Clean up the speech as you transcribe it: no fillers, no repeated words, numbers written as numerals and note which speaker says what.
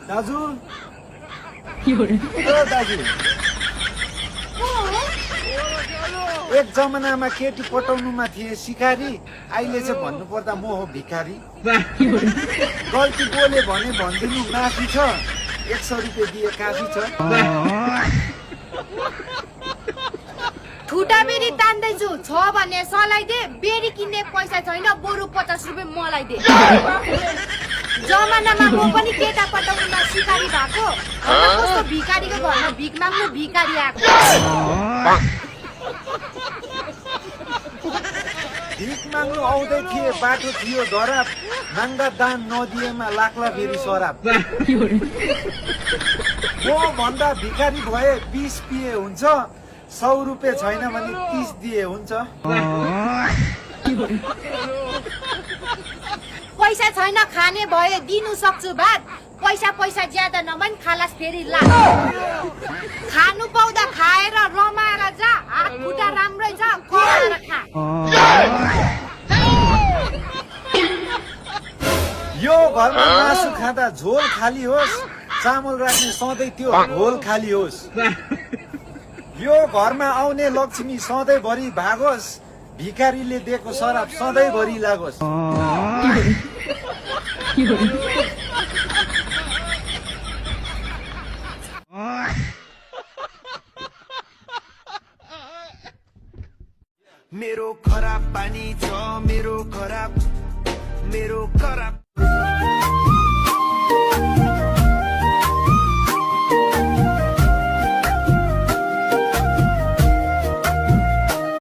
Speaker 1: दाजु दाजु एक जमानामा केटी पटाउनुमा थिए सिकारी, अहिले चाहिँ भन्नु पर्दा म हो भिखारी। गल्ती बोले भने भनिदिनु माफी छ, 100 रुपियाँ दिए काफी छ।
Speaker 2: ठुटा बेरी तान्दैछु छ भने सलाई दे, बेरी किन्ने पैसा छैन बरु 50 रुपियाँ मलाई दे। जमानामा म पनि केटा पटाउनुमा सिकारी भएको, कस्तो भिखारीको घरमा भिख माग्नु भिखारी आएको।
Speaker 1: भिख माग्नु आउँदै थिए बाटो थियो धराप, नाङ्गा दान नदिएमा लाग्ला फेरि सराप। म भन्दा भिखारी भए 20 पिए हुन्छ, 100 रुपियाँ छैन भने 30 दिए हुन्छ।
Speaker 2: पैसा छैन खाने भए दिनु सक्छु भात, पैसा ज्यादा नभन् खालास फेरि ला। खानु पाउँदा खाएर रमाएर जा, हात खुट्टा राम्रै छ कमाएर खा।
Speaker 1: यो घरमा मासु खाँदा झोल खाली होस्, चामल राख्ने सधैँ त्यो घोल खाली होस्। यो घरमा आउने लक्ष्मी सधैँभरि भागोस्, भिखारीले दिएको शराब सधैँभरि लागोस्।
Speaker 3: मेरो खराब पानी छ, मेरो खराब